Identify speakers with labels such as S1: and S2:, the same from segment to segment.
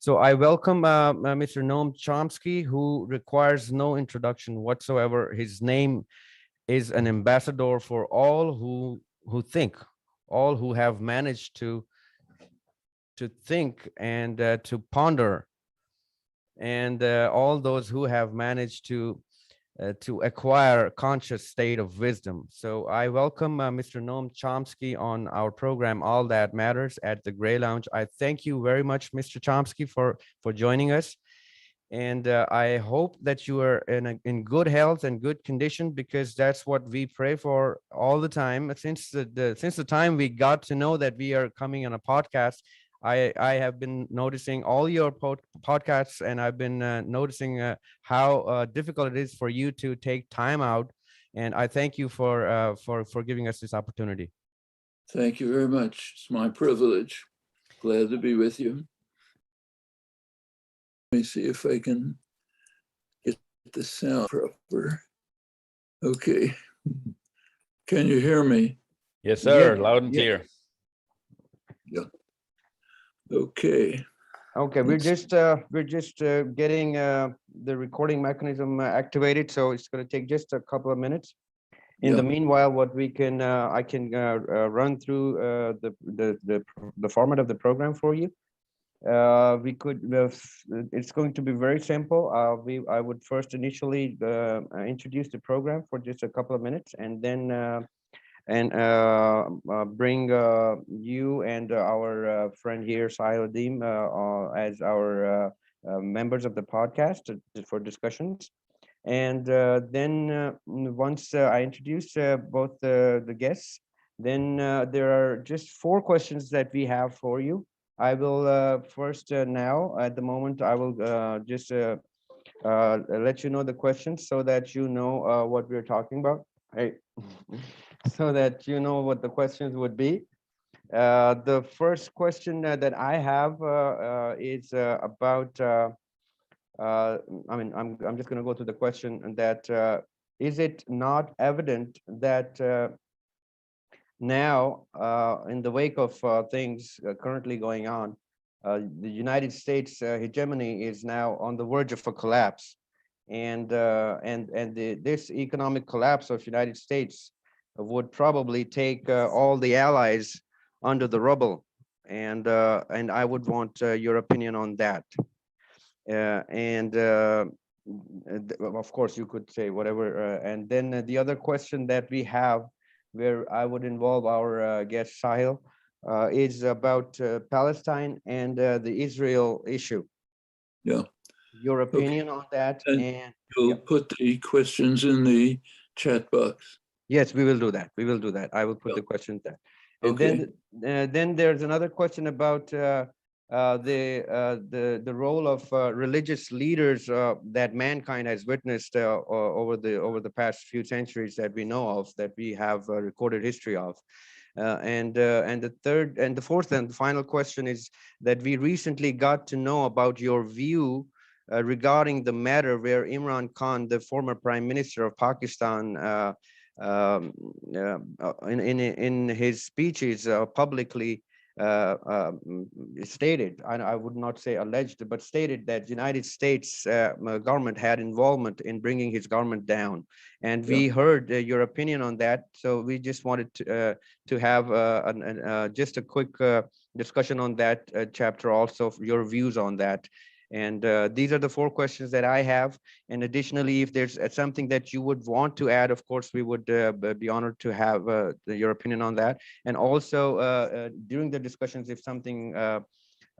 S1: So I welcome Mr. Noam Chomsky, who requires no introduction whatsoever. His name is an ambassador for all who think, all who have managed to think and to ponder, and all those who have managed to acquire conscious state of wisdom. So I welcome Mr. Noam Chomsky on our program, All That Matters at the Gray Lounge. I thank you very much, Mr. Chomsky, for joining us. And I hope that you are in good health and good condition, because that's what we pray for all the time. Since the time we got to know that we are coming on a podcast, I have been noticing all your podcasts, and I've been noticing how difficult it is for you to take time out. And I thank you for giving us this opportunity.
S2: Thank you very much. It's my privilege. Glad to be with you. Let me see if I can get the sound proper. Okay. Can you hear me?
S3: Yes, sir.
S1: Yeah.
S3: Loud and clear.
S2: Yeah. Okay.
S1: Okay, we're just getting the recording mechanism activated, so it's going to take just a couple of minutes. In the meanwhile, what we can I can run through the format of the program for you. We could it's going to be very simple. I would first initially introduce the program for just a couple of minutes, and then bring you and our friend here, Sahil Adeem, as our members of the podcast for discussions. And then once I introduce both the guests, then there are just 4 questions that we have for you. I will first now, at the moment, I will just let you know the questions so that you know what we're talking about. Hey. So that you know what the questions would be. The first question that I have is about, I mean, I'm just going to go to the question that, is it not evident that now, in the wake of things currently going on, the United States hegemony is now on the verge of a collapse, and this economic collapse of United States would probably take all the allies under the rubble, and I would want your opinion on that. Of course, you could say whatever. And then the other question that we have, where I would involve our guest Sahil, is about Palestine and the Israel issue.
S2: Yeah.
S1: Your opinion on that, and
S2: you'll put the questions in the chat box.
S1: Yes, we will do that. We will do that. I will put the questions there. And then there's another question about the role of religious leaders that mankind has witnessed over the past few centuries that we know of, that we have recorded history of. And the third and the fourth and final question is that we recently got to know about your view regarding the matter where Imran Khan, the former Prime Minister of Pakistan, in his speeches publicly stated, I would not say alleged, but stated that United States government had involvement in bringing his government down. And we heard your opinion on that. So we just wanted to have just a quick discussion on that chapter, also your views on that. And these are the 4 questions that I have. And additionally, if there's something that you would want to add, of course, we would be honored to have your opinion on that. And also during the discussions, if something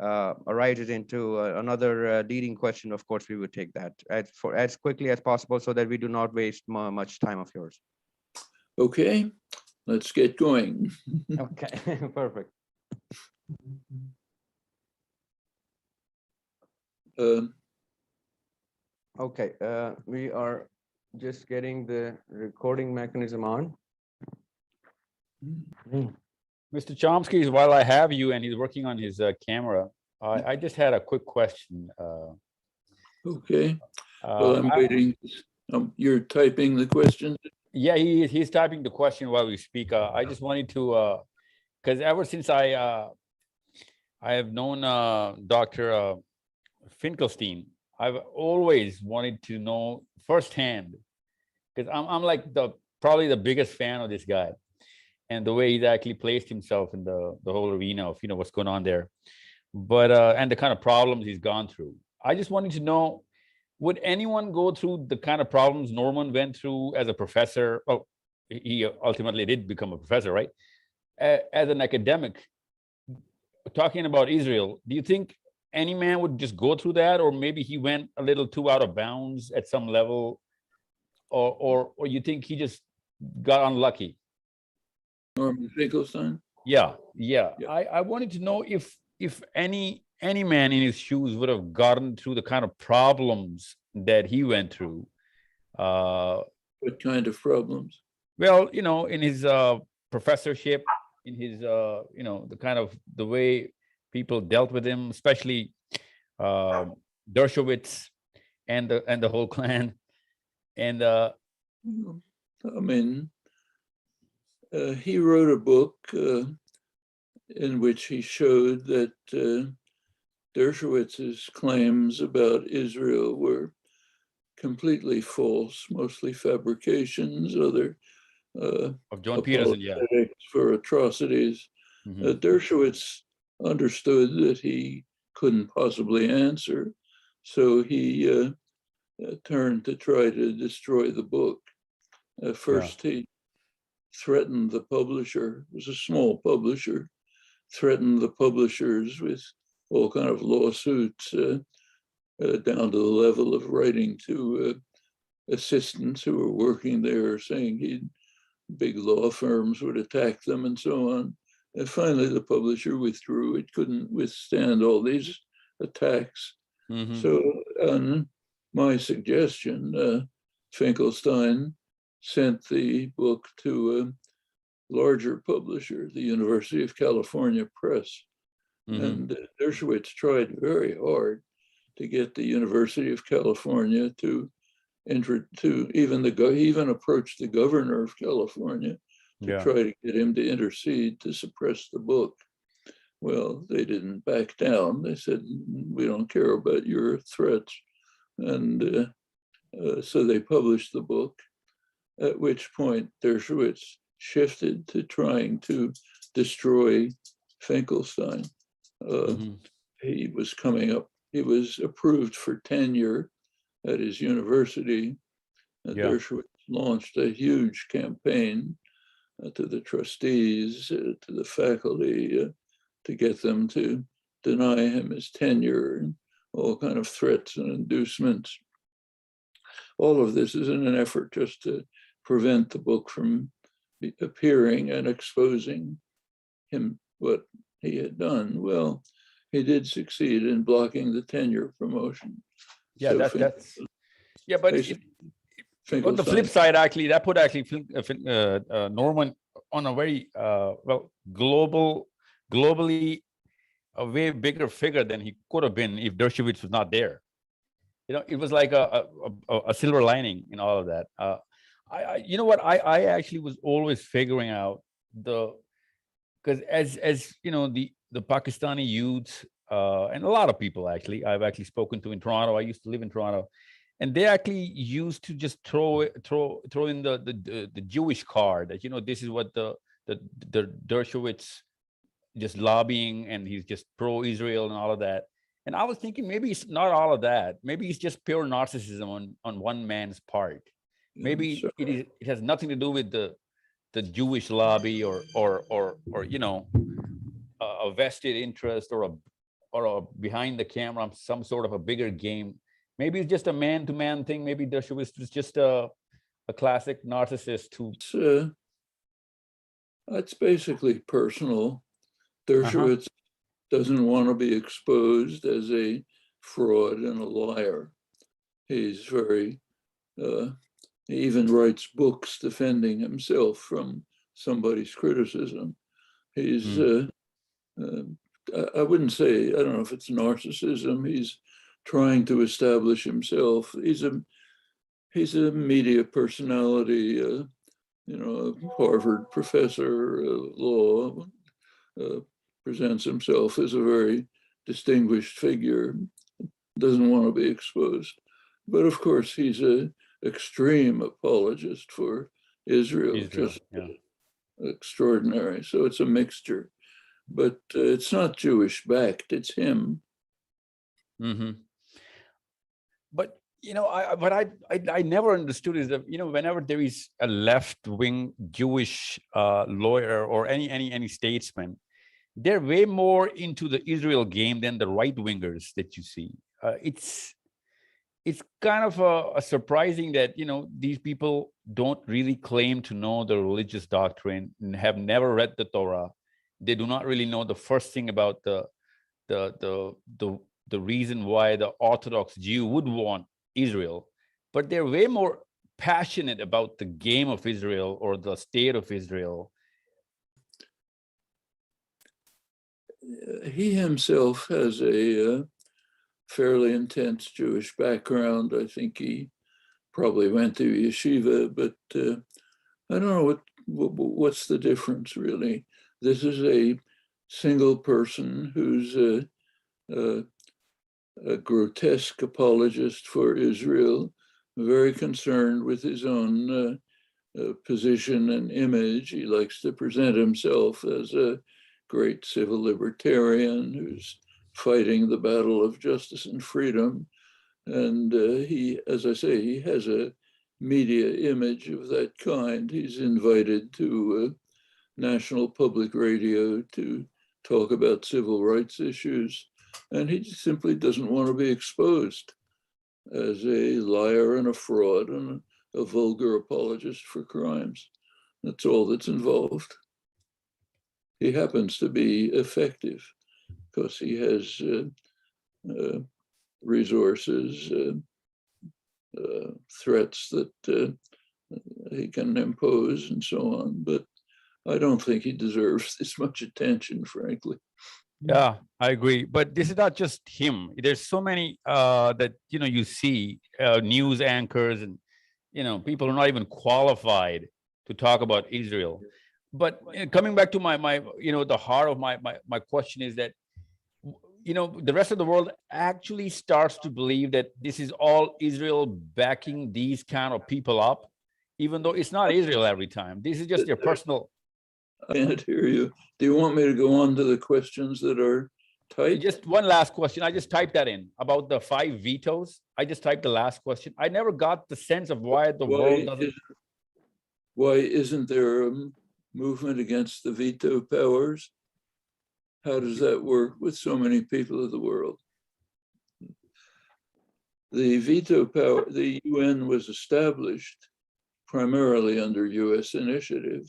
S1: arises into another leading question, of course, we would take that as quickly as possible so that we do not waste much time of yours.
S2: Okay, let's get going.
S1: Okay, perfect. Okay, we are just getting the recording mechanism on.
S3: Mr. Chomsky, while I have you and he's working on his camera, I just had a quick question.
S2: Okay, well, I'm waiting. You're typing the question?
S3: Yeah, he's typing the question while we speak. I just wanted to, because ever since I have known Dr. Finkelstein. I've always wanted to know firsthand, because I'm like probably the biggest fan of this guy and the way he's actually placed himself in the whole arena of what's going on there. But and the kind of problems he's gone through. I just wanted to know, would anyone go through the kind of problems Norman went through as a professor? Oh, he ultimately did become a professor, right? As an academic, talking about Israel, do you think any man would just go through that, or maybe he went a little too out of bounds at some level, or you think he just got unlucky?
S2: Norman Finkelstein?
S3: Yeah.
S2: Yeah.
S3: I wanted to know if any man in his shoes would have gotten through the kind of problems that he went through.
S2: What kind of problems?
S3: Well, in his professorship, in his the kind of the way people dealt with him, especially Dershowitz and the whole clan. And
S2: I mean, he wrote a book in which he showed that Dershowitz's claims about Israel were completely false, mostly fabrications, other
S3: of John Peterson, yeah,
S2: for atrocities. Dershowitz understood that he couldn't possibly answer, so he turned to try to destroy the book. First, he threatened the publisher. It was a small publisher. Threatened the publishers with all kind of lawsuits, down to the level of writing to assistants who were working there, saying big law firms would attack them and so on. And finally, the publisher withdrew. It couldn't withstand all these attacks. So on my suggestion, Finkelstein sent the book to a larger publisher, the University of California Press. And Dershowitz tried very hard to get the University of California to even approach the governor of California to try to get him to intercede to suppress the book. Well, they didn't back down. They said, we don't care about your threats. And so they published the book, at which point Dershowitz shifted to trying to destroy Finkelstein. He was approved for tenure at his university. Dershowitz launched a huge campaign to the trustees, to the faculty, to get them to deny him his tenure, and all kind of threats and inducements. All of this is in an effort just to prevent the book from appearing and exposing him what he had done. Well, he did succeed in blocking the tenure promotion.
S3: Yeah,
S2: So
S3: that's yeah, but on the flip side, actually, that put Norman on a very globally a way bigger figure than he could have been if Dershowitz was not there. It was like a silver lining in all of that. I actually was always figuring out because as the Pakistani youths and a lot of people actually I've actually spoken to in Toronto. I used to live in Toronto, and they actually used to just throw in the Jewish card that this is what the Dershowitz just lobbying, and he's just pro-Israel and all of that. And I was thinking maybe it's not all of that. Maybe it's just pure narcissism on one man's part. Maybe it has nothing to do with the Jewish lobby or a vested interest or a behind the camera, some sort of a bigger game. Maybe it's just a man-to-man thing. Maybe Dershowitz was just a classic narcissist who.
S2: It's basically personal. Dershowitz doesn't want to be exposed as a fraud and a liar. He's very, he even writes books defending himself from somebody's criticism. He's, I wouldn't say, I don't know if it's narcissism. He's trying to establish himself. He's a media personality, a Harvard professor of law, presents himself as a very distinguished figure. doesn't want to be exposed. But of course, he's an extreme apologist for Israel, just extraordinary. So it's a mixture, but it's not Jewish backed, it's him.
S3: Mm-hmm. But I never understood is that whenever there is a left-wing Jewish lawyer or any statesman, they're way more into the Israel game than the right-wingers that you see. It's kind of a surprising that these people don't really claim to know the religious doctrine and have never read the Torah. They do not really know the first thing about the reason why the Orthodox Jew would want Israel, but they're way more passionate about the game of Israel or the state of Israel.
S2: He himself has a fairly intense Jewish background. I think he probably went to yeshiva, but I don't know what's the difference really. This is a single person who's a grotesque apologist for Israel, very concerned with his own position and image. He likes to present himself as a great civil libertarian who's fighting the battle of justice and freedom. And he, as I say, he has a media image of that kind. He's invited to national public radio to talk about civil rights issues. And he simply doesn't want to be exposed as a liar and a fraud and a vulgar apologist for crimes. That's all that's involved. He happens to be effective because he has resources, threats that he can impose and so on. But I don't think he deserves this much attention, frankly.
S3: Yeah, I agree. But this is not just him. There's so many that you see news anchors and people who are not even qualified to talk about Israel. But coming back to my the heart of my question is that the rest of the world actually starts to believe that this is all Israel backing these kind of people up, even though it's not Israel every time. This is just their personal.
S2: I can't hear you. Do you want me to go on to the questions that are typed?
S3: Just one last question. I just typed that in about the 5 vetoes. I just typed the last question. I never got the sense of why the world doesn't.
S2: Why isn't there a movement against the veto powers? How does that work with so many people of the world? The veto power, the UN was established primarily under US initiative,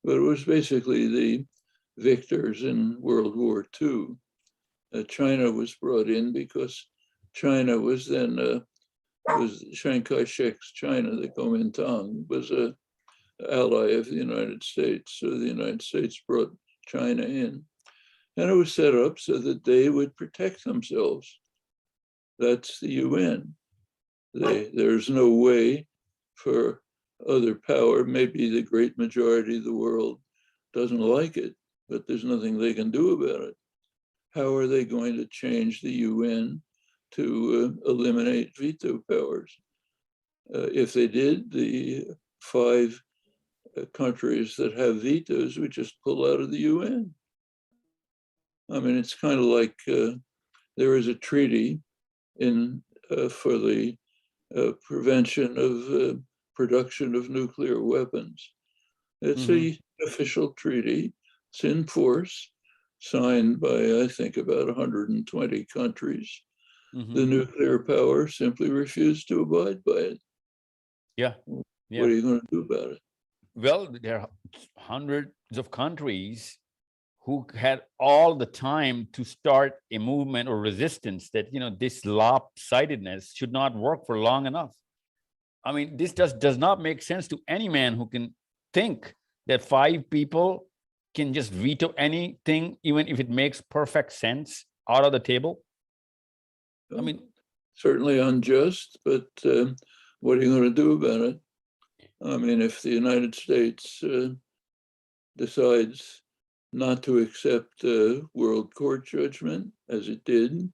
S2: but it was basically the victors in World War II. China was brought in because China was then, was Chiang Kai-shek's China, the Kuomintang, was an ally of the United States. So the United States brought China in. And it was set up so that they would protect themselves. That's the UN. There's no way for other power, maybe the great majority of the world doesn't like it, but there's nothing they can do about it. How are they going to change the UN to eliminate veto powers? If they did, the 5 countries that have vetoes would just pull out of the UN. I mean, it's kind of like there is a treaty for the prevention of production of nuclear weapons. It's an official treaty. It's in force, signed by, I think, about 120 countries. The nuclear power simply refused to abide by it.
S3: Yeah.
S2: What are you going to do about it?
S3: Well, there are hundreds of countries who had all the time to start a movement or resistance that, this lopsidedness should not work for long enough. I mean, this does not make sense to any man who can think that 5 people can just veto anything, even if it makes perfect sense, out of the table. I mean,
S2: certainly unjust, but what are you going to do about it? I mean, if the United States decides not to accept a world court judgment, as it did,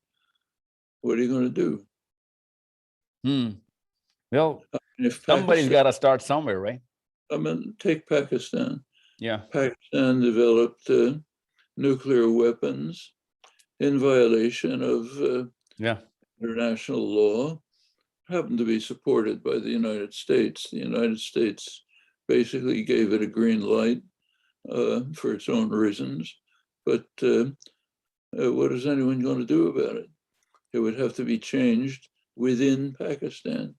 S2: what are you going to do?
S3: Well,
S2: If
S3: somebody's
S2: Pakistan,
S3: got to start somewhere, right?
S2: I mean, take Pakistan.
S3: Yeah.
S2: Pakistan developed nuclear weapons in violation of international law, happened to be supported by the United States. The United States basically gave it a green light for its own reasons. But what is anyone going to do about it? It would have to be changed within Pakistan.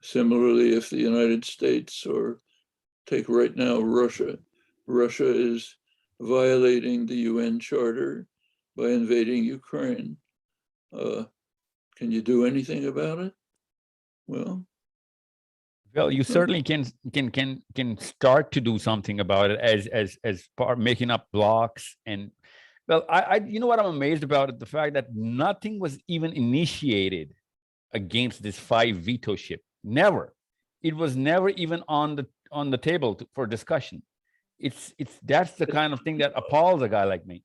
S2: Similarly, if the United States, or take right now Russia, Russia is violating the UN Charter by invading Ukraine. Can you do anything about it? Well,
S3: you certainly can start to do something about it as part making up blocks. And well, I you know what I'm amazed about it, the fact that nothing was even initiated against this 5 veto ship. Never. It was never even on the table for discussion. That's the kind of thing that appalls a guy like me.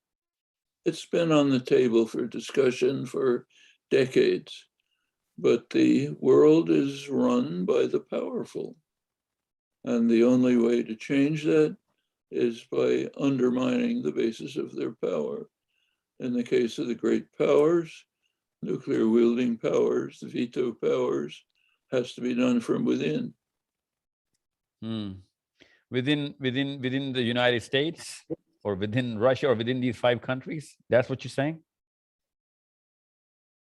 S2: It's been on the table for discussion for decades, but the world is run by the powerful. And the only way to change that is by undermining the basis of their power. In the case of the great powers, nuclear wielding powers, the veto powers, has to be done from within.
S3: Within the United States, or within Russia, or within these 5 countries? That's what you're saying?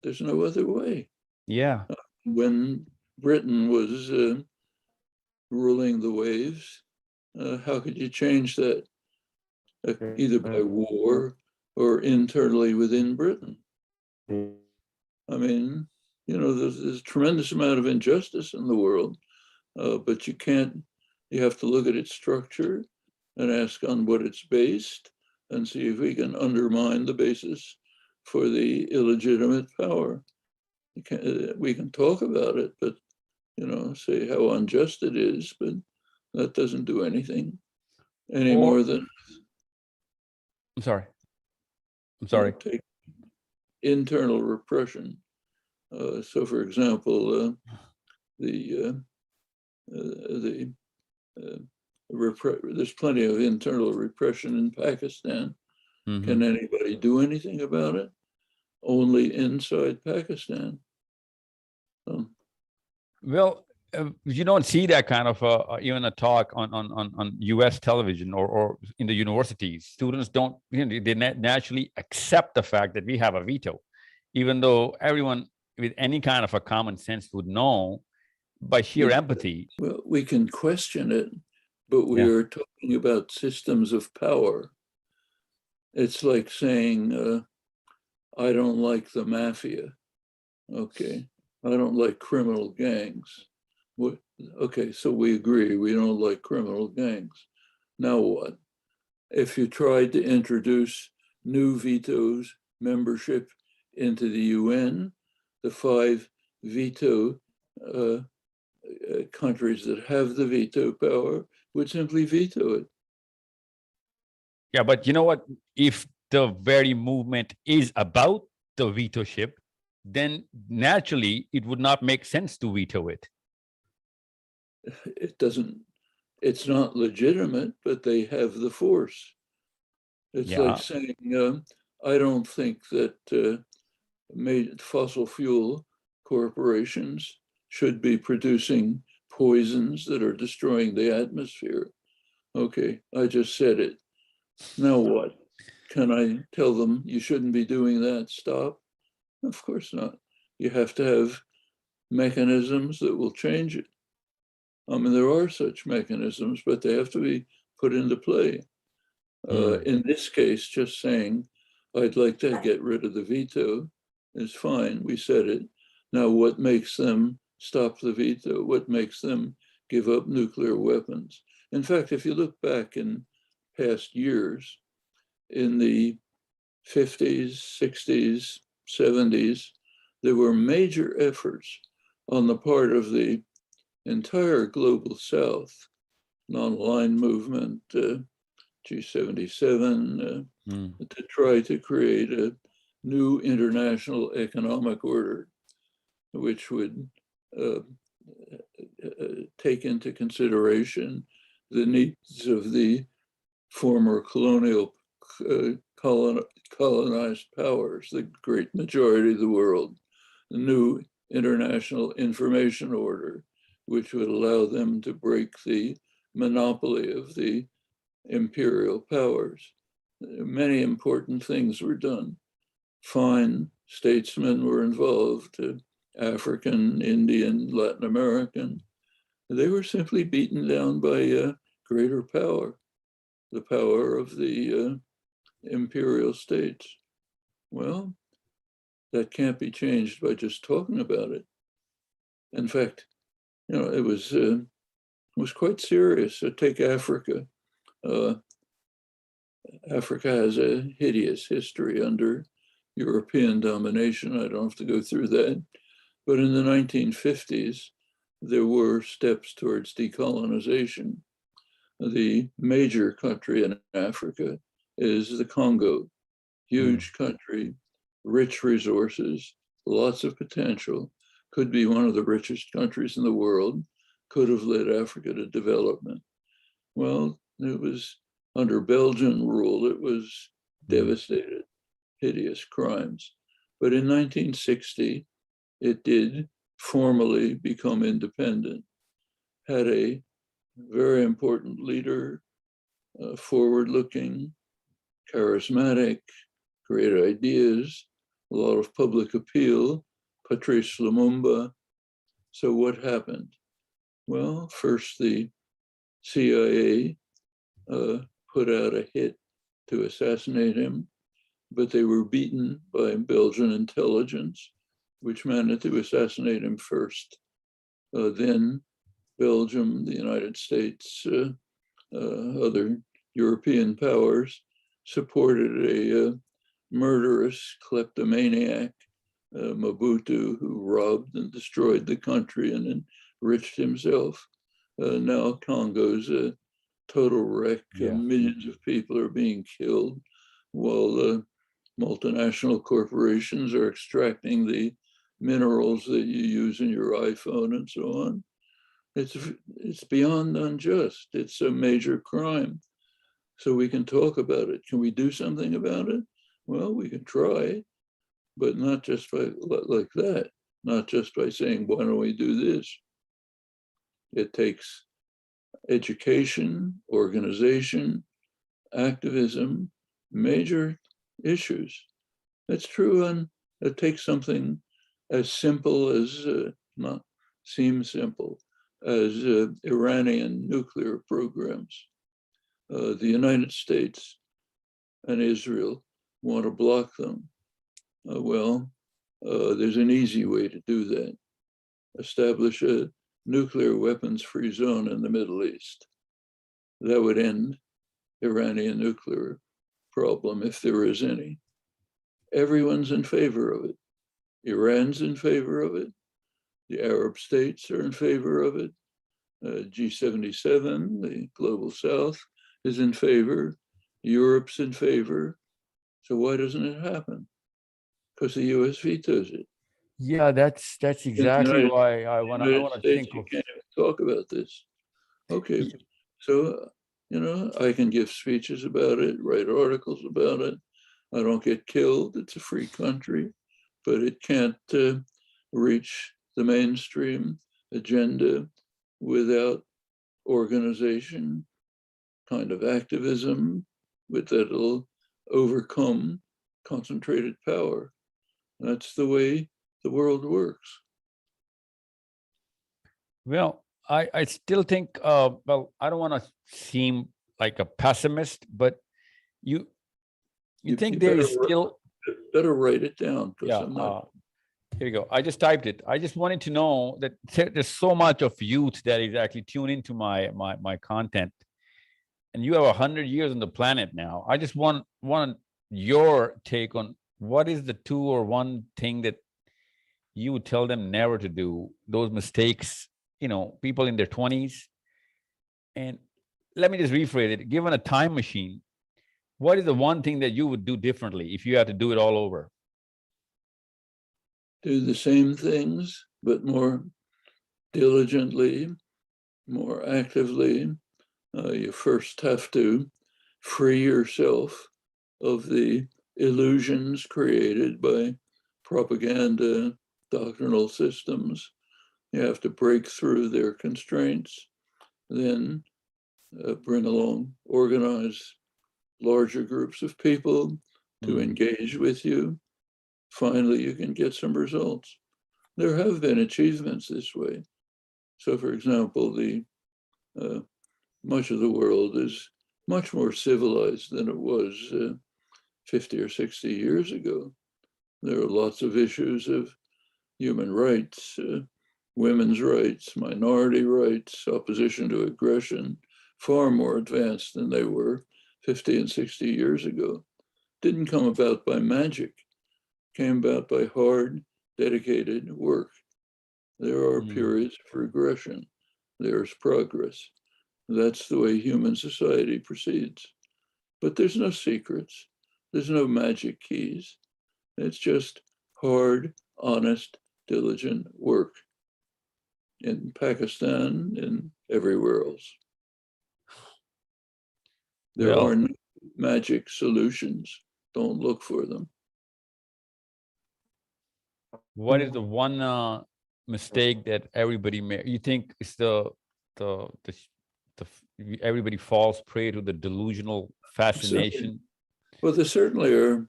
S2: There's no other way.
S3: Yeah.
S2: When Britain was ruling the waves, how could you change that? Either by war or internally within Britain. I mean, you know, there's a tremendous amount of injustice in the world, but you have to look at its structure and ask on what it's based and see if we can undermine the basis for the illegitimate power. We can talk about it, but, you know, say how unjust it is, but that doesn't do anything any more than.
S3: I'm sorry.
S2: Take internal repression. So, for example, there's plenty of internal repression in Pakistan. Can anybody do anything about it? Only inside Pakistan.
S3: Well, you don't see that kind of even a talk on U.S. television or in the universities. Students don't, they naturally accept the fact that we have a veto, even though everyone with any kind of a common sense would know by sheer empathy.
S2: Well, we can question it, but we are talking about systems of power. It's like saying, I don't like the mafia. Okay. I don't like criminal gangs. Okay, so we agree we don't like criminal gangs. Now what? If you tried to introduce new vetoes membership into the UN, the 5 veto countries that have the veto power would simply veto it.
S3: Yeah, but you know what? If the very movement is about the veto ship, then naturally it would not make sense to veto it.
S2: It's not legitimate, but they have the force. It's like saying, I don't think that fossil fuel corporations should be producing poisons that are destroying the atmosphere. Okay, I just said it. Now what? Can I tell them you shouldn't be doing that? Stop? Of course not. You have to have mechanisms that will change it. I mean, there are such mechanisms, but they have to be put into play. In this case, just saying, I'd like to get rid of the veto is fine. We said it. Now, what makes them stop the veto? What makes them give up nuclear weapons? In fact, if you look back in past years, in the 50s, 60s, 70s, there were major efforts on the part of the entire global South, non-aligned movement, G77, to try to create new international economic order, which would take into consideration the needs of the former colonial colonized powers, the great majority of the world, the new international information order, which would allow them to break the monopoly of the imperial powers. Many important things were done. Fine statesmen were involved, African, Indian, Latin American. They were simply beaten down by greater power, the power of the imperial states. Well, that can't be changed by just talking about it. In fact, it was quite serious. Take Africa. Africa has a hideous history under European domination. I don't have to go through that. But in the 1950s, there were steps towards decolonization. The major country in Africa is the Congo. Huge country, rich resources, lots of potential, could be one of the richest countries in the world, could have led Africa to development. Well, it was under Belgian rule, it was devastated, hideous crimes. But in 1960, it did formally become independent, had a very important leader, forward-looking, charismatic, great ideas, a lot of public appeal, Patrice Lumumba. So what happened? Well, first the CIA put out a hit to assassinate him, but they were beaten by Belgian intelligence, which managed to assassinate him first. Then Belgium, the United States, other European powers supported a murderous kleptomaniac, Mobutu, who robbed and destroyed the country and enriched himself. Now Congo's a total wreck. Millions of people are being killed while multinational corporations are extracting the minerals that you use in your iPhone and so on. It's beyond unjust. It's a major crime. So we can talk about it. Can we do something about it? Well, we can try, but not just by like that, not just by saying, why don't we do this? It takes education, organization, activism, major issues. That's true, and it takes something as simple as, not seems simple, as Iranian nuclear programs. The United States and Israel want to block them. There's an easy way to do that. Establish a nuclear weapons-free zone in the Middle East. That would end Iranian nuclear problem, if there is any. Everyone's in favor of it. Iran's in favor of it. The Arab states are in favor of it. G77, the global South, is in favor. Europe's in favor. So why doesn't it happen? Because the US vetoes it.
S1: Yeah, that's exactly why I want to think of.
S2: You can't even talk about this. Okay, so I can give speeches about it, write articles about it. I don't get killed. It's a free country, but it can't reach the mainstream agenda without organization, kind of activism, that'll overcome concentrated power. That's the way the world works.
S3: Well, I still think, I don't want to seem like a pessimist, but you think there is still...
S2: Better write it down.
S3: Yeah, here you go. I just typed it. I just wanted to know that there's so much of youth that is actually tuned into my content. And you have 100 years on the planet now. I just want your take on what is the two or one thing that you would tell them never to do, those mistakes, people in their 20s. And let me just rephrase it. Given a time machine, what is the one thing that you would do differently if you had to do it all over?
S2: do the same things, but more diligently, more actively. You first have to free yourself of the illusions created by propaganda, doctrinal systems. You have to break through their constraints, then bring along, organize larger groups of people to engage with you. Finally, you can get some results. There have been achievements this way. So, for example, much of the world is much more civilized than it was 50 or 60 years ago. There are lots of issues of human rights, women's rights, minority rights, opposition to aggression, far more advanced than they were 50 and 60 years ago. Didn't come about by magic, came about by hard, dedicated work. There are periods of regression. There's progress. That's the way human society proceeds. But there's no secrets. There's no magic keys. It's just hard, honest, diligent work in Pakistan and everywhere else. There are no magic solutions. Don't look for them.
S3: What is the one mistake that everybody made? You think it's the everybody falls prey to the delusional fascination?
S2: Well, there certainly are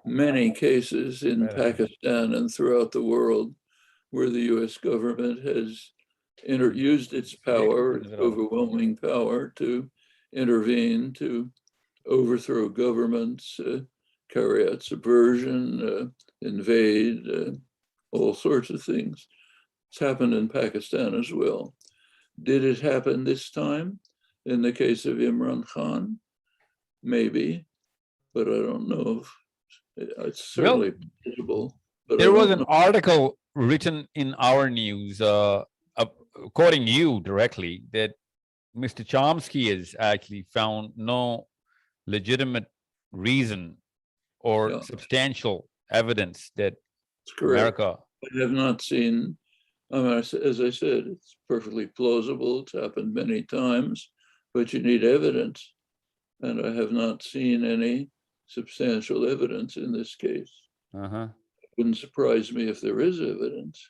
S2: many cases in Pakistan and throughout the world where the U.S. government has used its power, its overwhelming power, to intervene, to overthrow governments, carry out subversion, invade, all sorts of things. It's happened in Pakistan as well. Did it happen this time in the case of Imran Khan? Maybe, but I don't know if it's certainly possible. But
S3: there was an article written in our news, quoting you directly, that Mr. Chomsky has actually found no legitimate reason or substantial evidence that America.
S2: I have not seen, as I said, it's perfectly plausible. It's happened many times, but you need evidence. And I have not seen any substantial evidence in this case. It wouldn't surprise me if there is evidence,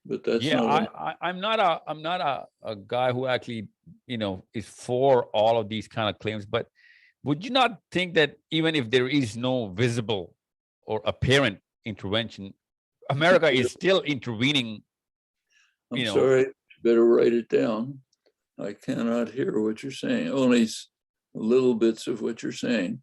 S2: but that's
S3: I'm not a guy who actually, is for all of these kind of claims, but would you not think that even if there is no visible or apparent intervention, America is still intervening?
S2: I'm sorry, better write it down. I cannot hear what you're saying, only little bits of what you're saying.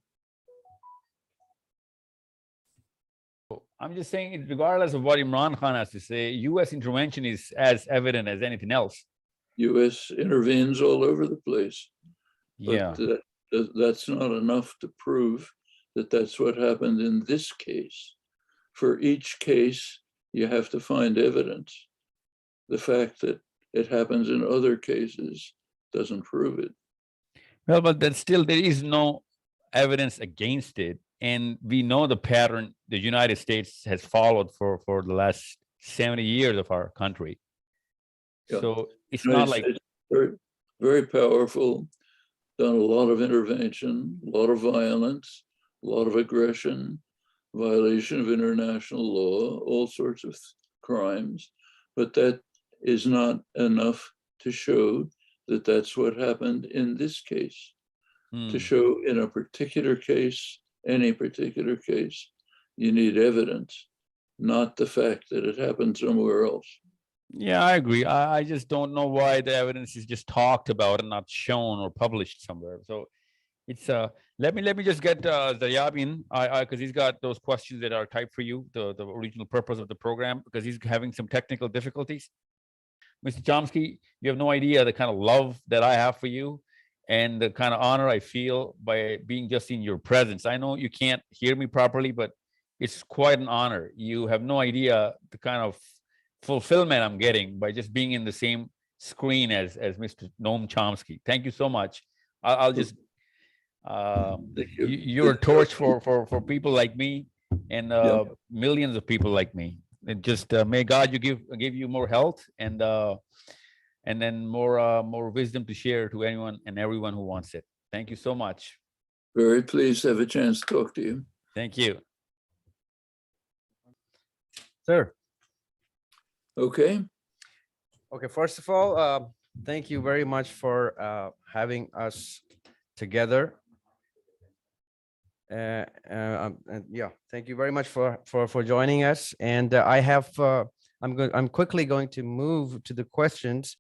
S3: I'm just saying, regardless of what Imran Khan has to say, U.S. intervention is as evident as anything else.
S2: U.S. intervenes all over the place.
S3: But
S2: that's not enough to prove that that's what happened in this case. For each case, you have to find evidence. The fact that it happens in other cases doesn't prove it.
S3: Well, but then still, there is no evidence against it. And we know the pattern the United States has followed for the last 70 years of our country. So it's not like...
S2: Very, very powerful, done a lot of intervention, a lot of violence, a lot of aggression, violation of international law, all sorts of crimes. But that is not enough to show that that's what happened in this case. To show in a particular case, any particular case, you need evidence, not the fact that it happened somewhere else.
S3: Yeah, I agree. I just don't know why the evidence is just talked about and not shown or published somewhere. So it's let me just get Zaryab in, because he's got those questions that are typed for you, the original purpose of the program, because he's having some technical difficulties. Mr. Chomsky, you have no idea the kind of love that I have for you and the kind of honor I feel by being just in your presence. I know you can't hear me properly, but it's quite an honor. You have no idea the kind of fulfillment I'm getting by just being in the same screen as Mr. Noam Chomsky. Thank you so much. I'll just, you're a torch for people like me and millions of people like me. And just may God give you more health and then more wisdom to share to anyone and everyone who wants it. Thank you so much.
S2: Very pleased to have a chance to talk to you.
S3: Thank you.
S1: Sir.
S2: Okay.
S1: Okay, first of all, thank you very much for having us together. And yeah, thank you very much for joining us. And I'm quickly going to move to the questions.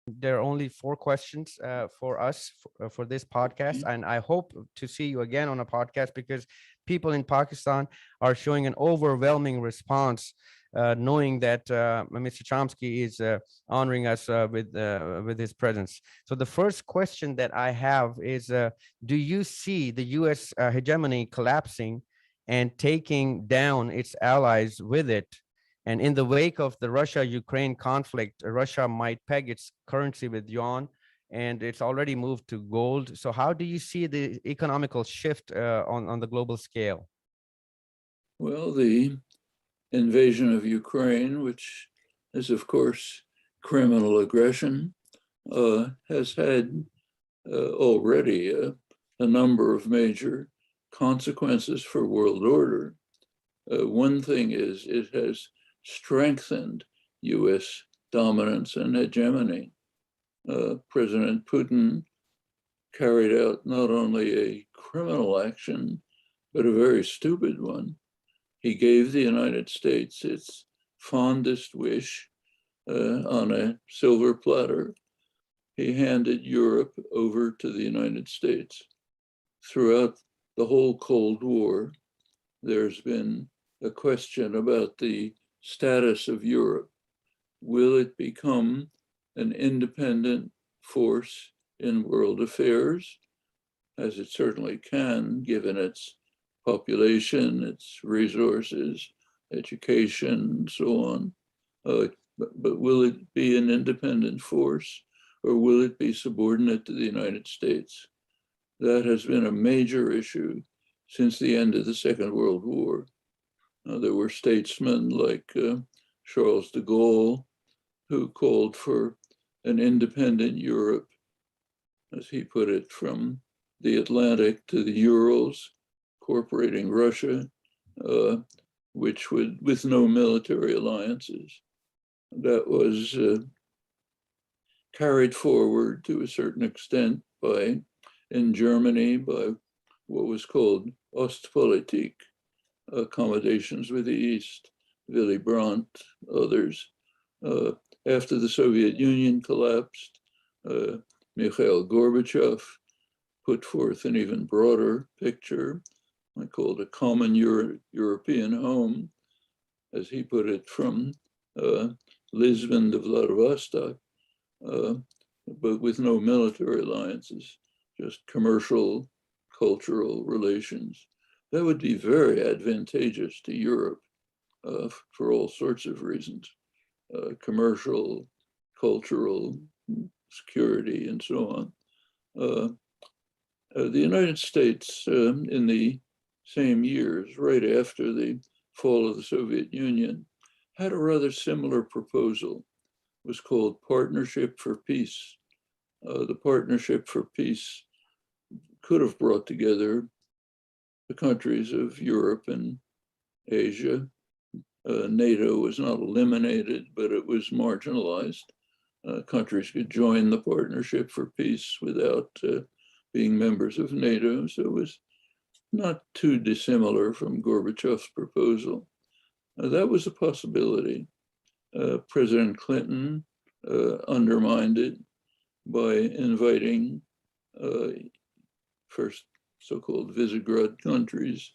S1: There are only 4 questions for us for this podcast, and I hope to see you again on a podcast, because people in Pakistan are showing an overwhelming response, knowing that Mr. Chomsky is honoring us with his presence. So the first question that I have is, do you see the U.S. Hegemony collapsing and taking down its allies with it? And in the wake of the Russia-Ukraine conflict, Russia might peg its currency with yuan, and it's already moved to gold. So how do you see the economical shift on the global scale?
S2: Well, the invasion of Ukraine, which is, of course, criminal aggression, has had already a number of major consequences for world order. One thing is it has strengthened US dominance and hegemony. President Putin carried out not only a criminal action, but a very stupid one. He gave the United States its fondest wish on a silver platter. He handed Europe over to the United States. Throughout the whole Cold War, there's been a question about the status of Europe. Will it become an independent force in world affairs, as it certainly can, given its population, its resources, education, and so on? But will it be an independent force, or will it be subordinate to the United States? That has been a major issue since the end of the Second World War. There were statesmen like Charles de Gaulle, who called for an independent Europe, as he put it, from the Atlantic to the Urals, incorporating Russia, which would, with no military alliances. That was carried forward to a certain extent in Germany by what was called Ostpolitik, accommodations with the East, Willy Brandt, others. After the Soviet Union collapsed, Mikhail Gorbachev put forth an even broader picture, called a common European home, as he put it, from Lisbon to Vladivostok, but with no military alliances, just commercial, cultural relations. That would be very advantageous to Europe for all sorts of reasons, commercial, cultural, security, and so on. The United States, in the same years, right after the fall of the Soviet Union, had a rather similar proposal. It was called Partnership for Peace. The Partnership for Peace could have brought together the countries of Europe and Asia. NATO was not eliminated, but it was marginalized. Countries could join the Partnership for Peace without being members of NATO. So it was not too dissimilar from Gorbachev's proposal. That was a possibility. President Clinton undermined it by inviting first so-called Visegrad countries,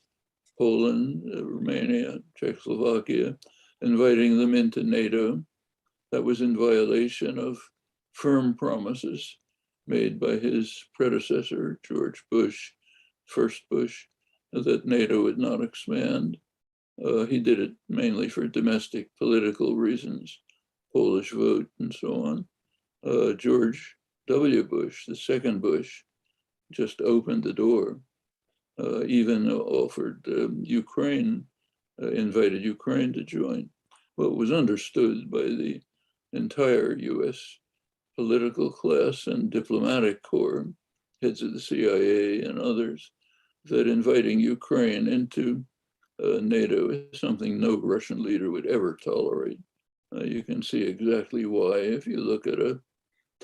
S2: Poland, Romania, Czechoslovakia, inviting them into NATO. That was in violation of firm promises made by his predecessor, George Bush, first Bush, that NATO would not expand. He did it mainly for domestic political reasons, Polish vote and so on. George W. Bush, the second Bush, just opened the door, even offered Ukraine invited Ukraine to join. Well, it was understood by the entire US political class and diplomatic corps, heads of the CIA and others, that inviting Ukraine into NATO is something no Russian leader would ever tolerate. You can see exactly why if you look at a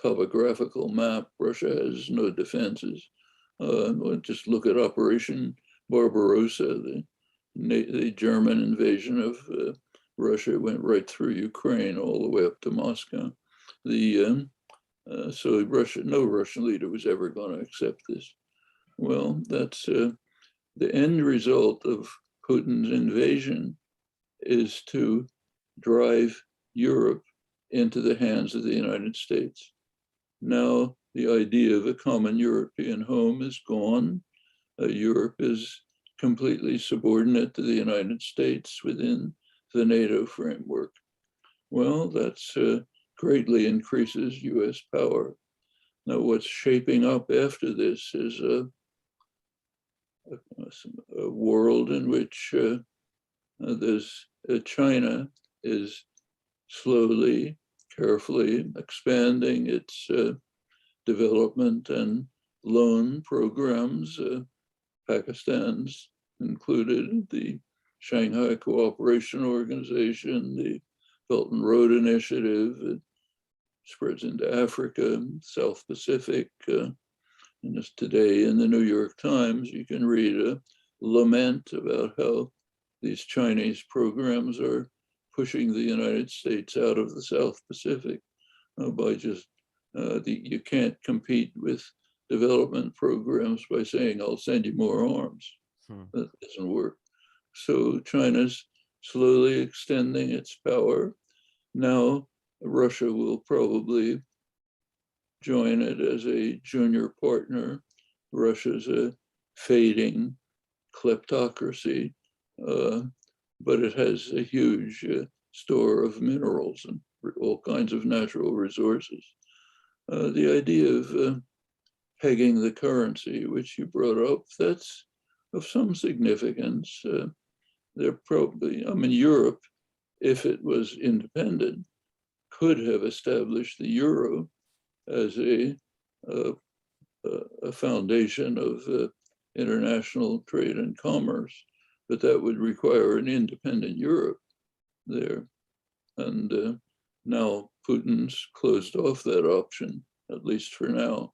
S2: topographical map. Russia has no defenses. Just look at Operation Barbarossa, the German invasion of Russia went right through Ukraine all the way up to Moscow. So no Russian leader was ever going to accept this. Well, that's the end result of Putin's invasion is to drive Europe into the hands of the United States. Now, the idea of a common European home is gone. Europe is completely subordinate to the United States within the NATO framework. Well, that's greatly increases US power. Now, what's shaping up after this is a world in which China is slowly, carefully expanding its development and loan programs. Pakistan's included, the Shanghai Cooperation Organization, the Belt and Road Initiative. It spreads into Africa, South Pacific. And just today in the New York Times, you can read a lament about how these Chinese programs are pushing the United States out of the South Pacific by just, you can't compete with development programs by saying, I'll send you more arms. That doesn't work. So China's slowly extending its power. Now Russia will probably join it as a junior partner. Russia's a fading kleptocracy, but it has a huge store of minerals and all kinds of natural resources. The idea of pegging the currency, which you brought up, that's of some significance. They're probably, Europe, if it was independent, could have established the euro as a foundation of international trade and commerce, but that would require an independent Europe there. And now Putin's closed off that option, at least for now.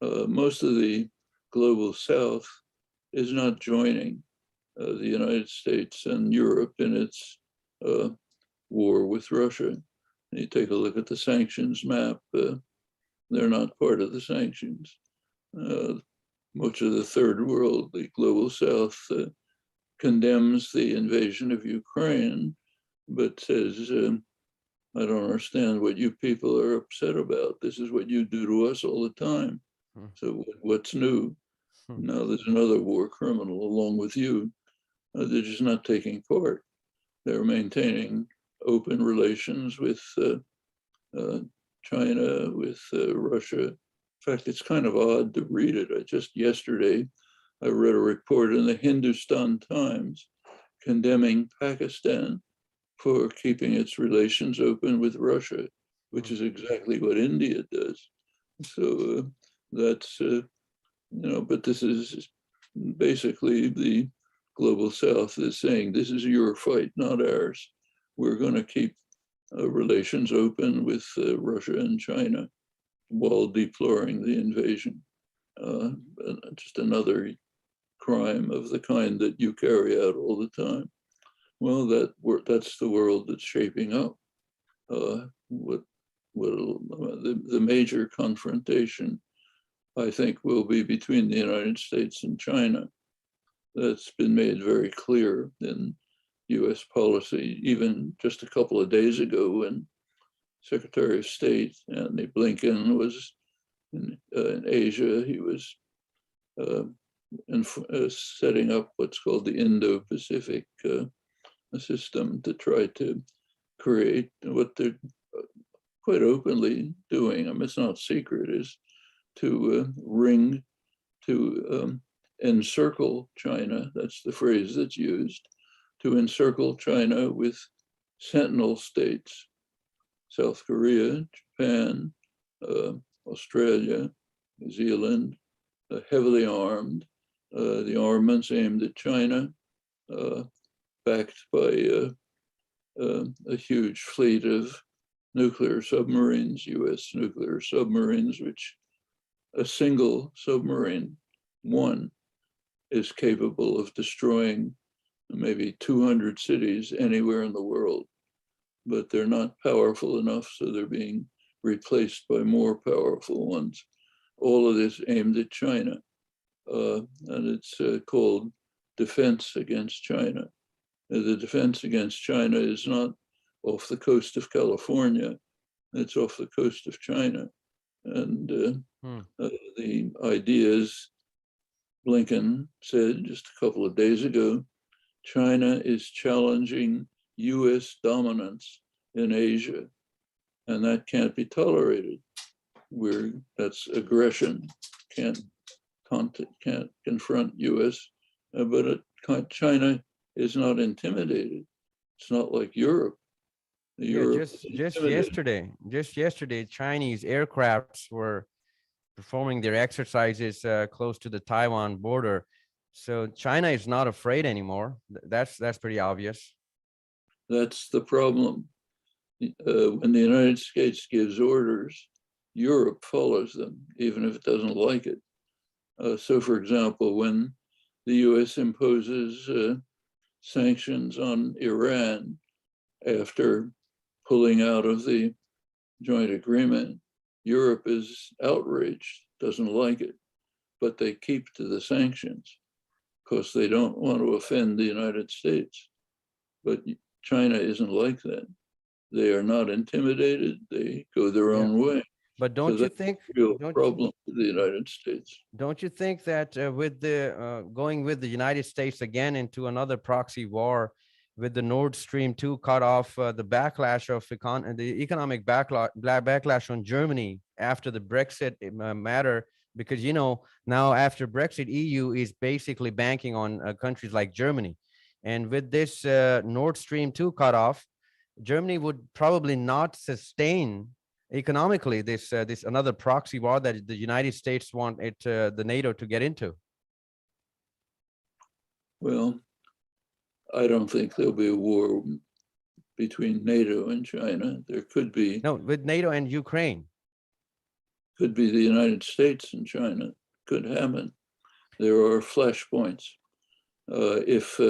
S2: Most of the global South is not joining the United States and Europe in its war with Russia. You take a look at the sanctions map, they're not part of the sanctions. Much of the third world, the global South, condemns the invasion of Ukraine, but says, I don't understand what you people are upset about. This is what you do to us all the time. So what's new? Now there's another war criminal along with you. They're just not taking part. They're maintaining open relations with China, with Russia. In fact, it's kind of odd to read it. Just yesterday, I read a report in the Hindustan Times condemning Pakistan for keeping its relations open with Russia, which is exactly what India does. So that's, but this is basically the global South is saying, this is your fight, not ours. We're going to keep relations open with Russia and China while deploring the invasion. Just another crime of the kind that you carry out all the time. Well, that's the world that's shaping up. The major confrontation, I think, will be between the United States and China. That's been made very clear in US policy, even just a couple of days ago when Secretary of State Antony Blinken was in Asia. He was setting up what's called the Indo-Pacific system to try to create what they're quite openly doing. It's not secret, is to encircle China. That's the phrase that's used, to encircle China with sentinel states, South Korea, Japan, Australia, New Zealand, heavily armed, the armaments aimed at China, backed by a huge fleet of nuclear submarines, US nuclear submarines, which a single submarine, one, is capable of destroying maybe 200 cities anywhere in the world, but they're not powerful enough, so they're being replaced by more powerful ones. All of this aimed at China, and it's called defense against China. The defense against China is not off the coast of California, it's off the coast of China. And the ideas, Blinken said just a couple of days ago, China is challenging US dominance in Asia, and that can't be tolerated. That's aggression, can't confront US, but China is not intimidated. It's not like Europe.
S1: Yeah, just yesterday, Chinese aircrafts were performing their exercises close to the Taiwan border. So China is not afraid anymore. That's pretty obvious.
S2: That's the problem. When the United States gives orders, Europe follows them, even if it doesn't like it. So, for example, when the US imposes sanctions on Iran after pulling out of the joint agreement, Europe is outraged, doesn't like it, but they keep to the sanctions because they don't want to offend the United States. But China isn't like that. They are not intimidated. They go their own way.
S1: But don't you think
S2: real problem for the United States?
S1: Don't you think that with the going with the United States again into another proxy war, with the Nord Stream 2 cut off, the backlash of the economic backlash on Germany after the Brexit matter, because now after Brexit, EU is basically banking on countries like Germany, and with this Nord Stream 2 cut off, Germany would probably not sustain economically this another proxy war that the United States want the NATO to get into.
S2: Well, I don't think there'll be a war between NATO and China. There could be.
S1: No, with NATO and Ukraine.
S2: Could be the United States and China. Could happen. There are flashpoints. If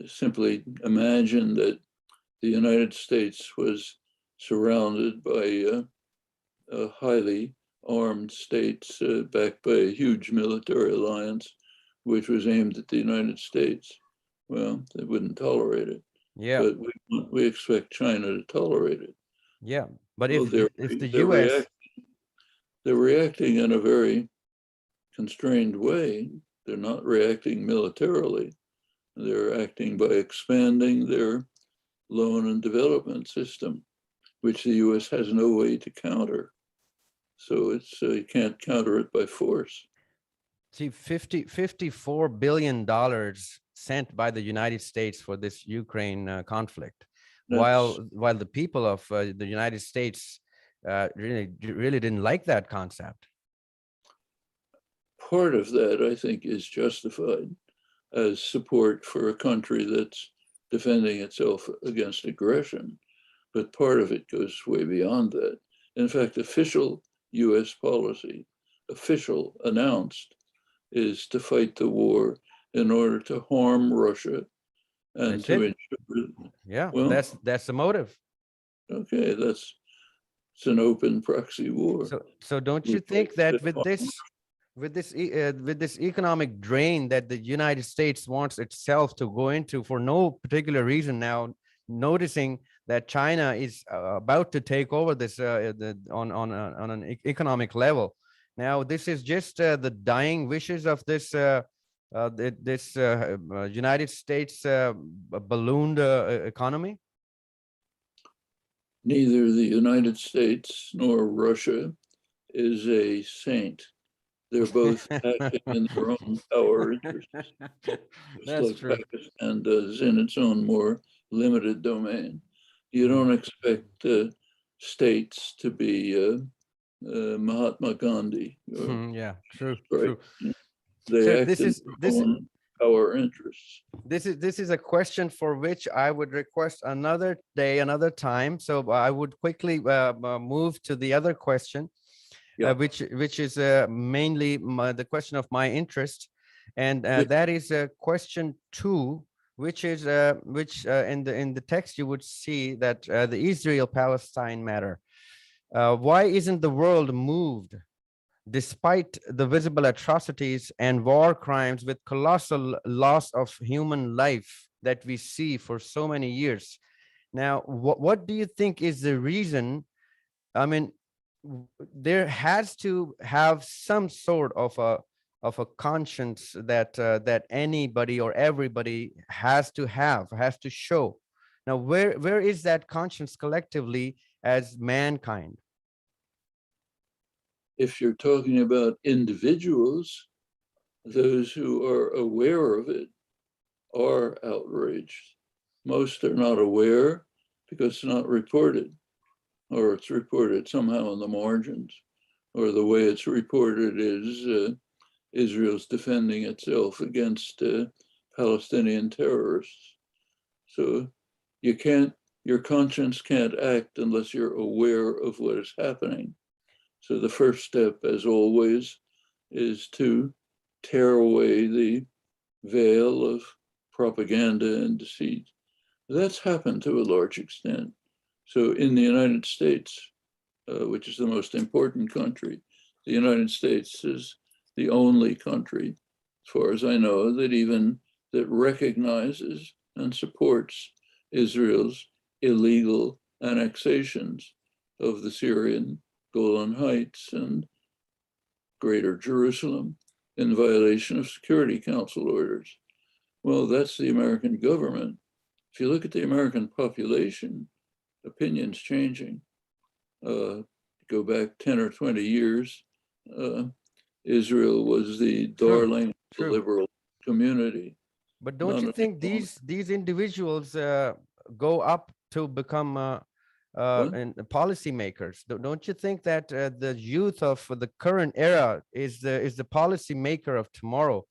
S2: simply imagine that the United States was surrounded by highly armed states backed by a huge military alliance, which was aimed at the United States. Well, they wouldn't tolerate it.
S1: Yeah.
S2: But we expect China to tolerate it.
S1: Yeah. But if the
S2: they're
S1: US...
S2: they're reacting in a very constrained way. They're not reacting militarily. They're acting by expanding their loan and development system, which the US has no way to counter. So it's you can't counter it by force.
S1: See, $54 billion sent by the United States for this Ukraine conflict, while the people of the United States really didn't like that concept.
S2: Part of that, I think, is justified as support for a country that's defending itself against aggression, but part of it goes way beyond that. In fact, official US policy, official announced, is to fight the war in order to harm Russia and
S1: that's
S2: to
S1: it.
S2: ensure.
S1: Yeah,
S2: well,
S1: that's the motive.
S2: Okay, it's an open proxy war.
S1: So don't you think that with this economic drain that the United States wants itself to go into for no particular reason now, noticing that China is about to take over this on an economic level. Now, this is just the dying wishes of this United States ballooned economy?
S2: Neither the United States nor Russia is a saint. They're both acting in their own power interests, just
S1: That's
S2: like
S1: true.
S2: Pakistan does in its own more limited domain. You don't expect states to be Mahatma Gandhi.
S1: Yeah, true,
S2: Right.
S1: true. So
S2: They act in their own power interests.
S1: this is a question for which I would request another day, another time. So I would quickly move to the other question,
S2: Yeah.
S1: which is mainly the question of my interest, and that is question 2, which is in the text you would see that the Israel-Palestine matter. Why isn't the world moved, despite the visible atrocities and war crimes with colossal loss of human life that we see for so many years? Now, what do you think is the reason? I mean, there has to have some sort of a conscience that that anybody or everybody has to show. Now, where is that conscience collectively as mankind?
S2: If you're talking about individuals, those who are aware of it are outraged. Most are not aware because it's not reported, or it's reported somehow in the margins, or the way it's reported is Israel's defending itself against Palestinian terrorists. So your conscience can't act unless you're aware of what is happening. So the first step, as always, is to tear away the veil of propaganda and deceit. That's happened to a large extent. So in the United States, which is the most important country, the United States is the only country, as far as I know, that recognizes and supports Israel's illegal annexations of the Syrian Golan Heights and Greater Jerusalem in violation of Security Council orders. Well, that's the American government. If you look at the American population, opinions changing. Go back 10 or 20 years, Israel was the darling of the liberal community.
S1: But don't you think these individuals go up to become and policymakers? Don't you think that the youth of the current era is the policymaker of tomorrow?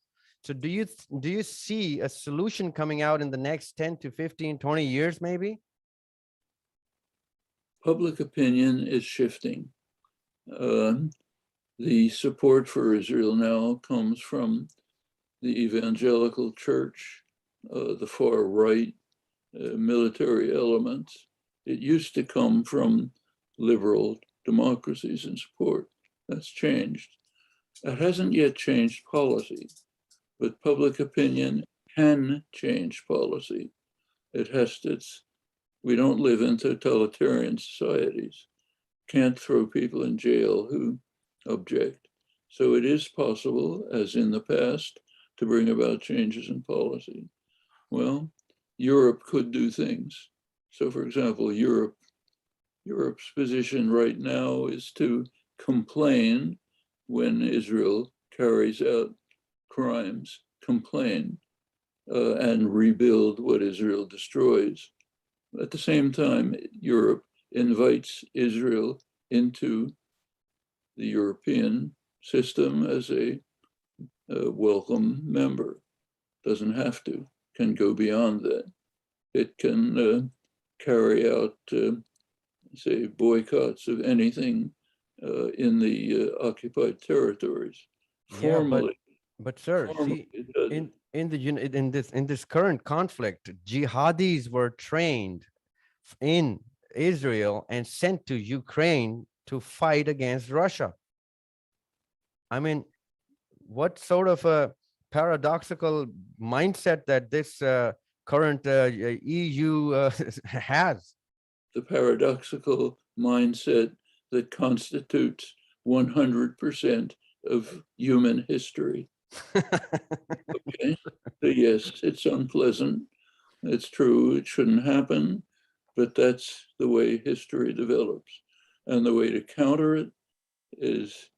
S1: So do you see a solution coming out in the next 10 to 15, 20 years, maybe?
S2: Public opinion is shifting. The support for Israel now comes from the evangelical church, the far right, military elements. It used to come from liberal democracies in support. That's changed. It hasn't yet changed policy, but public opinion can change policy. We don't live in totalitarian societies. Can't throw people in jail who object. So it is possible, as in the past, to bring about changes in policy. Well, Europe could do things. So for example, Europe's position right now is to complain when Israel carries out crimes, complain, and rebuild what Israel destroys. At the same time, Europe invites Israel into the European system as a welcome member. Doesn't have to, can go beyond that. It can carry out, say, boycotts of anything in the occupied territories. Formally,
S1: but sir, see, in this current conflict, jihadis were trained in Israel and sent to Ukraine to fight against Russia. I mean, what sort of a paradoxical mindset that this current EU has?
S2: The paradoxical mindset that constitutes 100% of human history. Okay, so yes, it's unpleasant. It's true, it shouldn't happen, but that's the way history develops. And the way to counter it is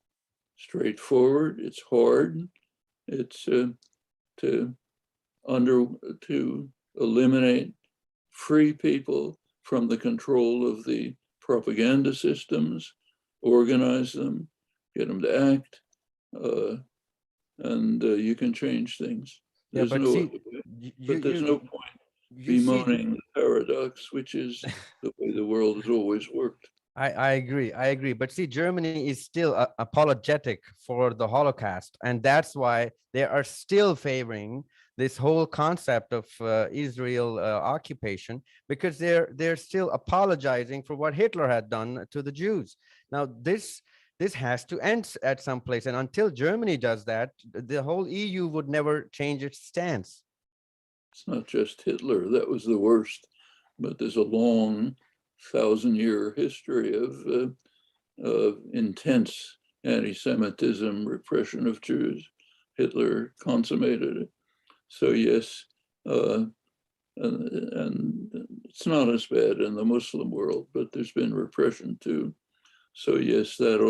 S2: straightforward. It's hard. It's to eliminate free people from the control of the propaganda systems, organize them, get them to act, and you can change things. There's
S1: but
S2: no,
S1: see,
S2: but there's no point bemoaning the paradox, which is the way the world has always worked.
S1: I agree. But see, Germany is still apologetic for the Holocaust, and that's why they are still favoring this whole concept of Israel occupation, because they're still apologizing for what Hitler had done to the Jews. Now, this has to end at some place, and until Germany does that, the whole EU would never change its stance.
S2: It's not just Hitler, that was the worst, but there's a long 1,000-year history of intense anti-Semitism, repression of Jews. Hitler consummated it. So yes, and it's not as bad in the Muslim world, but there's been repression too. So yes, that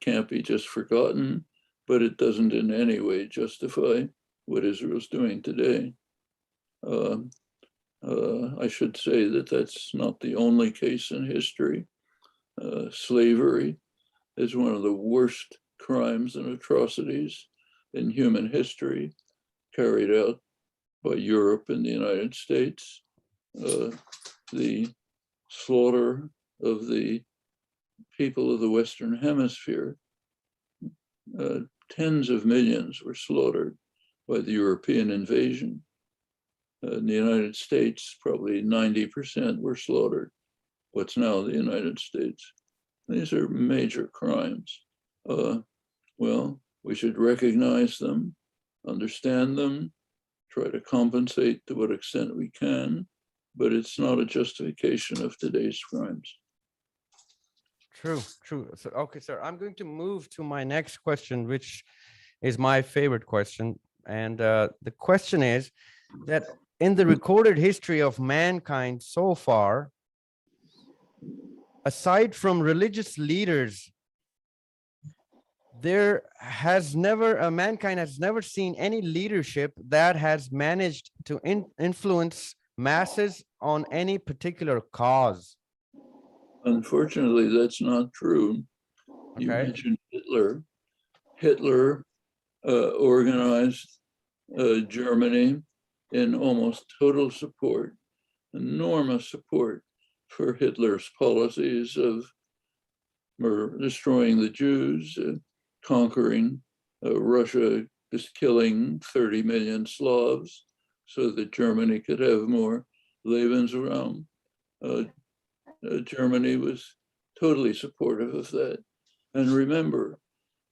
S2: can't be just forgotten, but it doesn't in any way justify what Israel's doing today. I should say that that's not the only case in history. Slavery is one of the worst crimes and atrocities in human history, carried out by Europe and the United States. The slaughter of the people of the Western Hemisphere, tens of millions were slaughtered by the European invasion. In the United States, probably 90% were slaughtered, what's now the United States. These are major crimes. Well, we should recognize them, understand them, try to compensate to what extent we can, but it's not a justification of today's crimes.
S1: True. So, okay, sir, I'm going to move to my next question, which is my favorite question. And the question is that in the recorded history of mankind so far, aside from religious leaders, mankind has never seen any leadership that has managed to influence masses on any particular cause.
S2: Unfortunately, that's not true. You mentioned Hitler. Hitler organized Germany in almost total support, enormous support for Hitler's policies of destroying the Jews, conquering Russia, just killing 30 million Slavs so that Germany could have more Lebensraum. Germany was totally supportive of that. And remember,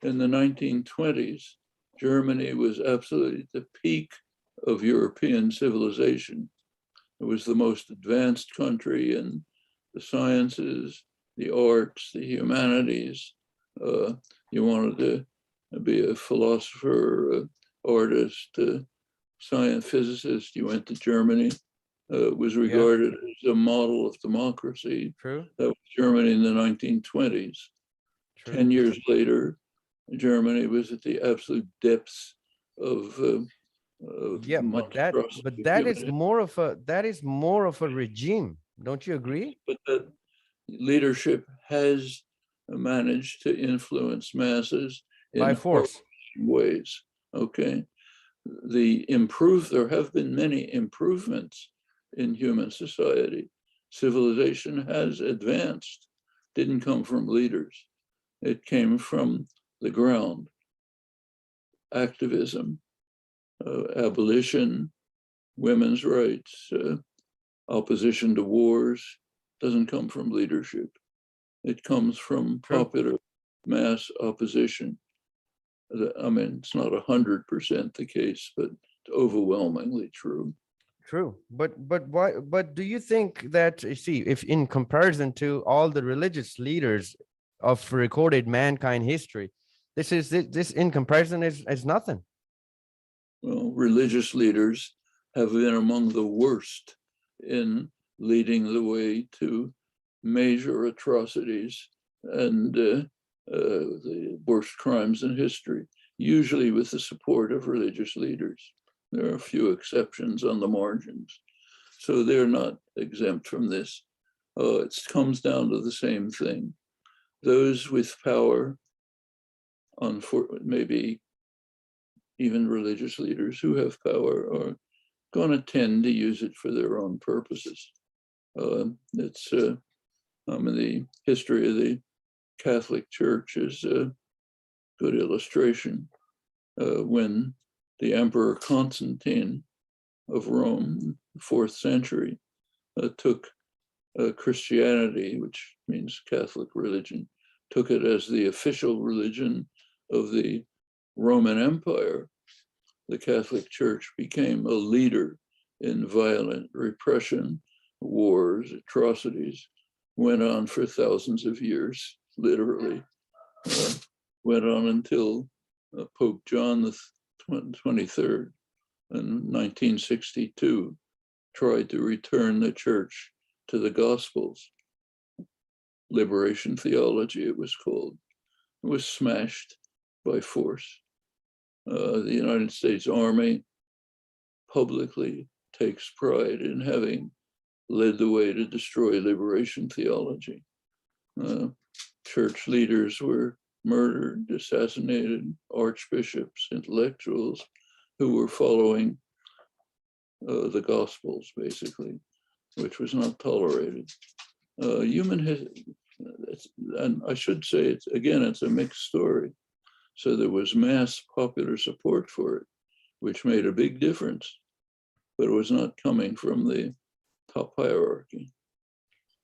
S2: in the 1920s, Germany was absolutely at the peak of European civilization. It was the most advanced country in the sciences, the arts, the humanities. You wanted to be a philosopher, artist, science physicist, you went to Germany. Was regarded as a model of democracy.
S1: True.
S2: That was Germany in the 1920s. True. 10 years later, Germany was at the absolute depths of
S1: but that is more of a regime. Don't you agree?
S2: But that leadership has managed to influence masses
S1: by force
S2: ways. Okay, there have been many improvements in human society. Civilization has advanced. Didn't come from leaders. It came from the ground. Activism, abolition, women's rights, opposition to wars, doesn't come from leadership. It comes from popular mass opposition. I mean, it's not 100% the case, but overwhelmingly true.
S1: True, but why? But do you think that, you see, if in comparison to all the religious leaders of recorded mankind history, this in comparison is nothing?
S2: Well, religious leaders have been among the worst in leading the way to major atrocities and the worst crimes in history, usually with the support of religious leaders. There are a few exceptions on the margins. So they're not exempt from this. It comes down to the same thing. Those with power, maybe even religious leaders who have power, are going to tend to use it for their own purposes. It's the history of the Catholic Church is a good illustration. When the Emperor Constantine of Rome, 4th century, took Christianity, which means Catholic religion, took it as the official religion of the Roman Empire, the Catholic Church became a leader in violent repression, wars, atrocities, went on for thousands of years, literally, went on until Pope John the 23rd in 1962 tried to return the church to the Gospels. Liberation theology, it was called. It was smashed by force. The United States Army publicly takes pride in having led the way to destroy liberation theology. Church leaders were murdered, assassinated, archbishops, intellectuals who were following the Gospels, basically, which was not tolerated. And I should say, it's a mixed story. So there was mass popular support for it, which made a big difference, but it was not coming from the top hierarchy.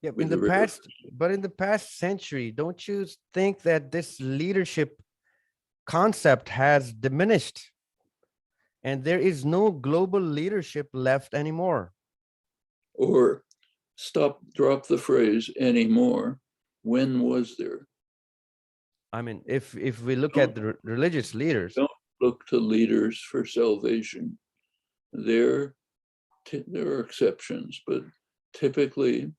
S1: Yeah, in the past century, don't you think that this leadership concept has diminished and there is no global leadership left anymore?
S2: Or drop the phrase anymore. When was there?
S1: I mean, if we look at the religious leaders.
S2: Don't look to leaders for salvation. There are exceptions, but typically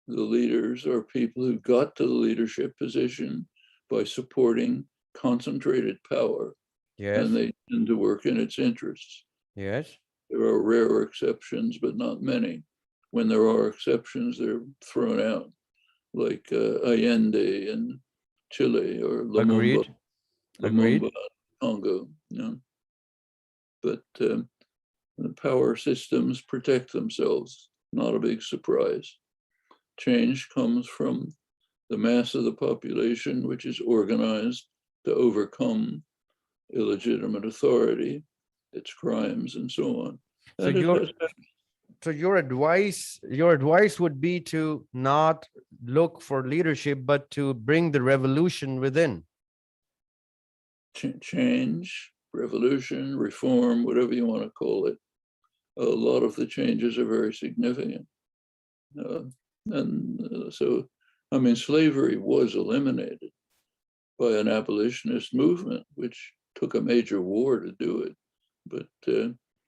S2: the leaders are people who got to the leadership position by supporting concentrated power.
S1: Yes.
S2: And they tend to work in its interests.
S1: Yes.
S2: There are rare exceptions, but not many. When there are exceptions, they're thrown out, like Allende in Chile or Lumumba in Congo. But the power systems protect themselves, not a big surprise. Change comes from the mass of the population, which is organized to overcome illegitimate authority, its crimes, and so on.
S1: So your advice would be to not look for leadership, but to bring the revolution within.
S2: Change, revolution, reform, whatever you want to call it. A lot of the changes are very significant. So, I mean, slavery was eliminated by an abolitionist movement, which took a major war to do it. But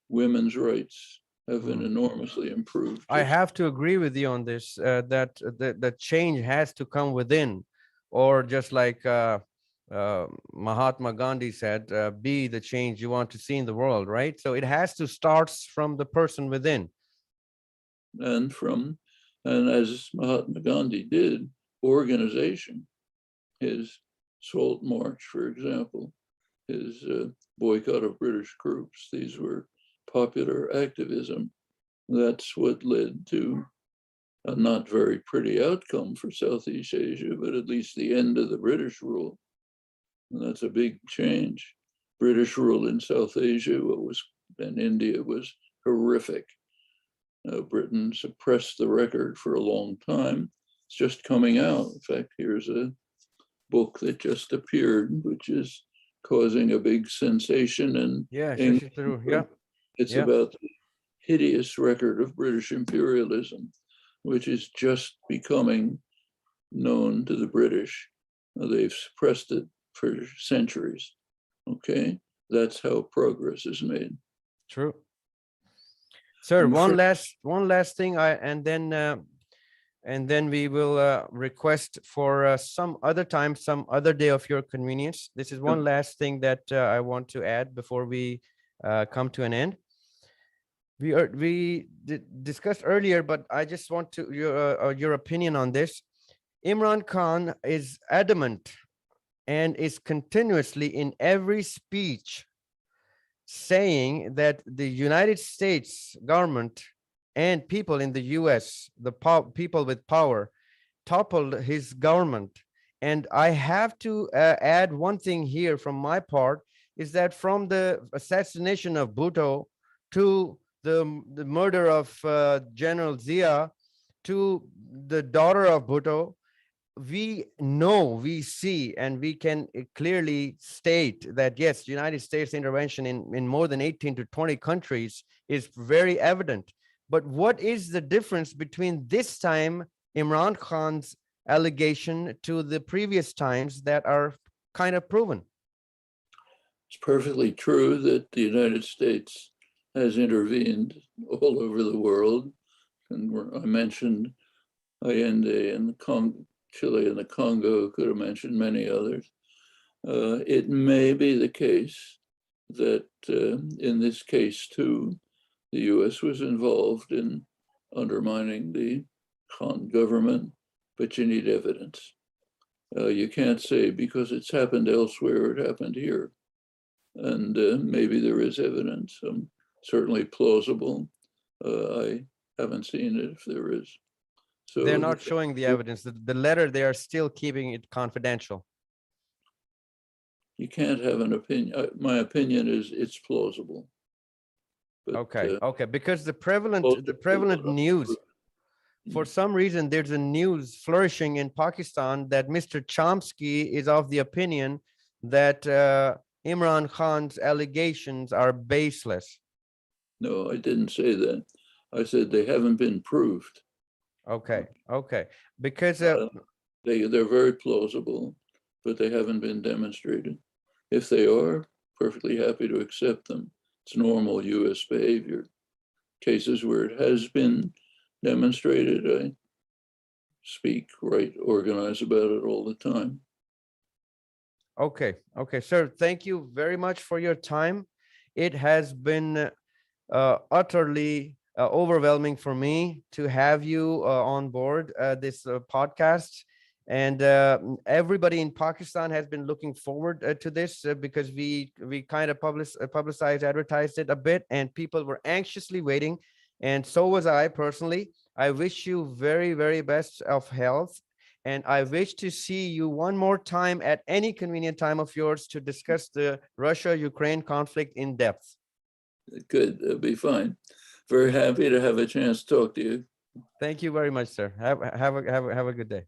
S2: women's rights have been enormously improved.
S1: I have to agree with you on this, that change has to come within, or just like Mahatma Gandhi said, be the change you want to see in the world, right? So it has to start from the person within.
S2: And as Mahatma Gandhi did, organization, his Salt March, for example, his boycott of British groups, these were popular activism. That's what led to a not very pretty outcome for Southeast Asia, but at least the end of the British rule. And that's a big change. British rule in South Asia, and India was horrific. Britain suppressed the record for a long time. It's just coming out. In fact, here's a book that just appeared, which is causing a big sensation. And it's about the hideous record of British imperialism, which is just becoming known to the British. They've suppressed it for centuries. Okay, that's how progress is made.
S1: True. Sir, one last thing, and then and then we will request for some other time, some other day of your convenience. This is one last thing that I want to add before we come to an end. We discussed earlier, but I just want to your opinion on this. Imran Khan is adamant and is continuously in every speech saying that the United States government and people in the US, the people with power, toppled his government. And I have to add one thing here from my part, is that from the assassination of Bhutto to the murder of General Zia to the daughter of Bhutto, we know, we see, and we can clearly state that yes, United States intervention in more than 18 to 20 countries is very evident. But what is the difference between this time Imran Khan's allegation to the previous times that are kind of proven?
S2: It's perfectly true that the United States has intervened all over the world. And I mentioned Allende and Chile and the Congo, could have mentioned many others. It may be the case that in this case too, the US was involved in undermining the Khan government, but you need evidence. You can't say because it's happened elsewhere, it happened here. And maybe there is evidence, certainly plausible. I haven't seen it if there is. So
S1: they're not showing the evidence. The letter, they are still keeping it confidential.
S2: You can't have an opinion. My opinion is it's plausible. But,
S1: okay, because the prevalent news, for some reason, there's a news flourishing in Pakistan that Mr. Chomsky is of the opinion that Imran Khan's allegations are baseless.
S2: No, I didn't say that. I said they haven't been proved.
S1: Okay, because
S2: they're very plausible, but they haven't been demonstrated. If they are, perfectly happy to accept them. It's normal US behavior. Cases where it has been demonstrated, I speak, write, organize about it all the time.
S1: Okay, sir, thank you very much for your time. It has been utterly overwhelming for me to have you on board this podcast. And everybody in Pakistan has been looking forward to this because we kind of publicized, advertised it a bit, and people were anxiously waiting. And so was I personally. I wish you very, very best of health. And I wish to see you one more time at any convenient time of yours to discuss the Russia-Ukraine conflict in depth.
S2: Good, that'll be fine. Very happy to have a chance to talk to you.
S1: Thank you very much, sir. Have a good day.